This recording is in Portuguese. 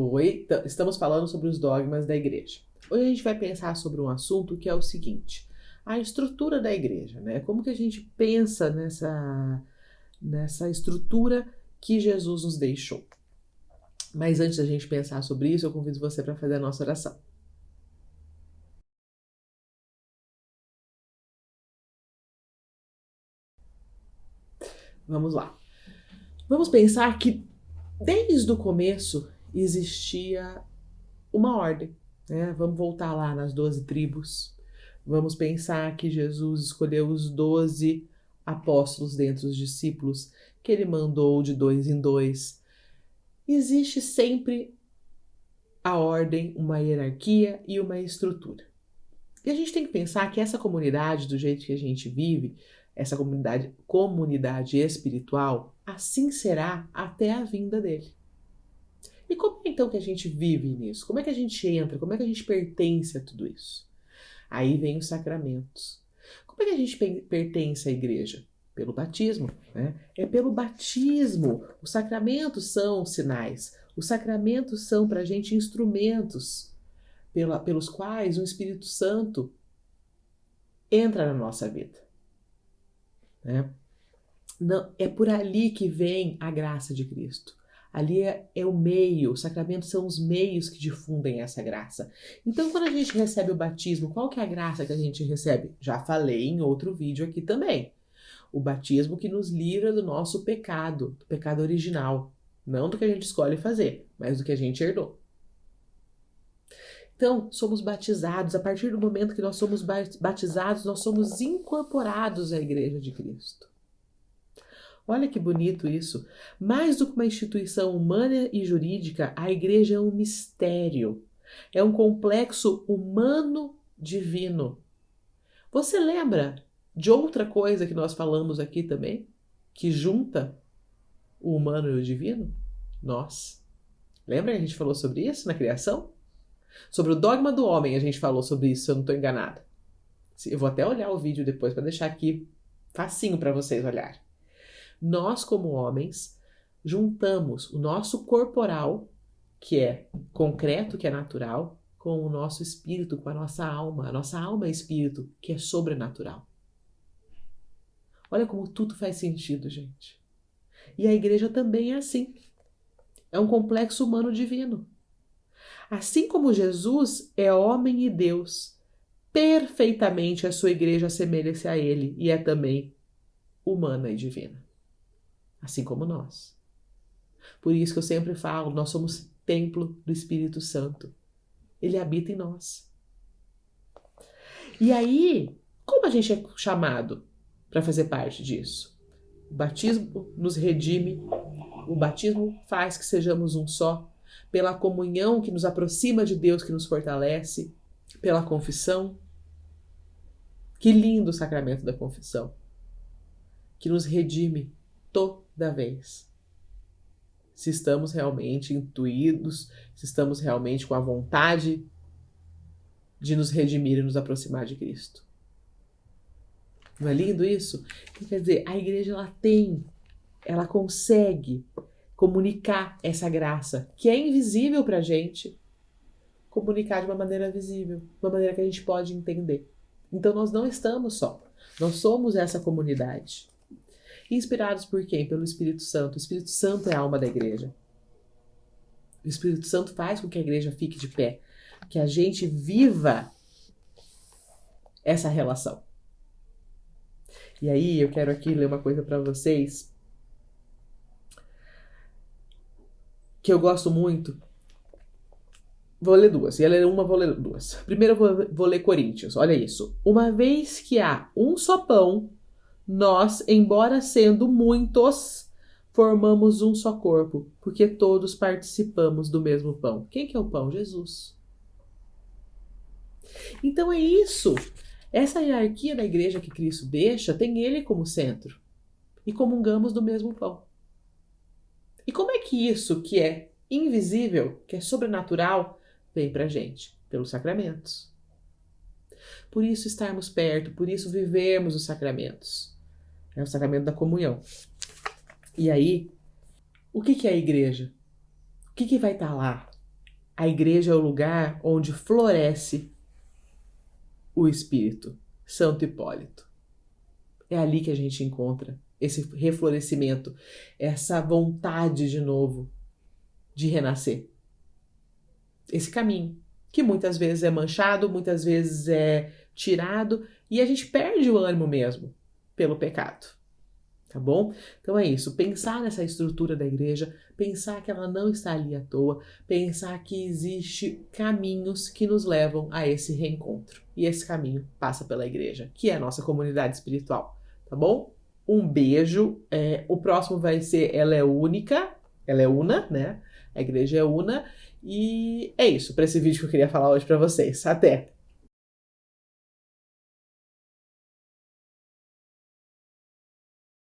Oi, estamos falando sobre os dogmas da igreja. Hoje a gente vai pensar sobre um assunto que é o seguinte: a estrutura da igreja, né? Como que a gente pensa nessa estrutura que Jesus nos deixou. Mas antes da gente pensar sobre isso, eu convido você para fazer a nossa oração. Vamos lá. Vamos pensar que desde o começo existia uma ordem, né? Vamos voltar lá nas 12 tribos. Vamos pensar que Jesus escolheu os 12 apóstolos dentre os discípulos, que ele mandou de 2 em 2. Existe sempre a ordem, uma hierarquia e uma estrutura. E a gente tem que pensar que essa comunidade, do jeito que a gente vive, essa comunidade espiritual, assim será até a vinda dele. E como é então que a gente vive nisso? Como é que a gente entra? Como é que a gente pertence a tudo isso? Aí vem os sacramentos. Como é que a gente pertence à igreja? Pelo batismo, né? É pelo batismo. Os sacramentos são sinais. Os sacramentos são para a gente instrumentos pelos quais o Espírito Santo entra na nossa vida, né? Não, é por ali que vem a graça de Cristo. Ali é o meio, os sacramentos são os meios que difundem essa graça. Então, quando a gente recebe o batismo, qual que é a graça que a gente recebe? Já falei em outro vídeo aqui também. O batismo que nos livra do nosso pecado, do pecado original. Não do que a gente escolhe fazer, mas do que a gente herdou. Então, somos batizados. A partir do momento que nós somos batizados, nós somos incorporados à Igreja de Cristo. Olha que bonito isso. Mais do que uma instituição humana e jurídica, a igreja é um mistério. É um complexo humano-divino. Você lembra de outra coisa que nós falamos aqui também? Que junta o humano e o divino? Nós. Lembra que a gente falou sobre isso na criação? Sobre o dogma do homem a gente falou sobre isso, se eu não estou enganada. Eu vou até olhar o vídeo depois para deixar aqui facinho para vocês olharem. Nós, como homens, juntamos o nosso corporal, que é concreto, que é natural, com o nosso espírito, com a nossa alma. A nossa alma é espírito, que é sobrenatural. Olha como tudo faz sentido, gente. E a igreja também é assim. É um complexo humano divino. Assim como Jesus é homem e Deus, perfeitamente a sua igreja assemelha-se a ele e é também humana e divina. Assim como nós. Por isso que eu sempre falo, nós somos templo do Espírito Santo. Ele habita em nós. E aí, como a gente é chamado para fazer parte disso? O batismo nos redime, o batismo faz que sejamos um só, pela comunhão que nos aproxima de Deus, que nos fortalece, pela confissão. Que lindo o sacramento da confissão, que nos redime toda vez. Se estamos realmente intuídos, se estamos realmente com a vontade de nos redimir e nos aproximar de Cristo. Não é lindo isso? Então, quer dizer, a igreja ela consegue comunicar essa graça, que é invisível para a gente, comunicar de uma maneira visível, de uma maneira que a gente pode entender. Então nós não estamos só, nós somos essa comunidade. Inspirados por quem? Pelo Espírito Santo. O Espírito Santo é a alma da igreja. O Espírito Santo faz com que a igreja fique de pé, que a gente viva essa relação. E aí eu quero aqui ler uma coisa para vocês que eu gosto muito. Vou ler duas. Ia ler uma, vou ler duas. Primeiro eu vou ler Coríntios. Olha isso. Uma vez que há um só pão, nós, embora sendo muitos, formamos um só corpo, porque todos participamos do mesmo pão. Quem que é o pão? Jesus. Então é isso. Essa hierarquia da igreja que Cristo deixa tem ele como centro. E comungamos do mesmo pão. E como é que isso, que é invisível, que é sobrenatural, vem pra gente? Pelos sacramentos. Por isso estarmos perto, por isso vivermos os sacramentos. É o sacramento da comunhão. E aí, o que é a igreja? O que vai estar lá? A igreja é o lugar onde floresce o Espírito, Santo Hipólito. É ali que a gente encontra esse reflorescimento, essa vontade de novo de renascer. Esse caminho, que muitas vezes é manchado, muitas vezes é tirado, e a gente perde o ânimo mesmo pelo pecado. Tá bom? Então é isso, pensar nessa estrutura da igreja, pensar que ela não está ali à toa, pensar que existe caminhos que nos levam a esse reencontro. E esse caminho passa pela igreja, que é a nossa comunidade espiritual, tá bom? Um beijo, o próximo vai ser Ela é Única, ela é una, né? A igreja é una, e é isso, para esse vídeo que eu queria falar hoje para vocês. Até!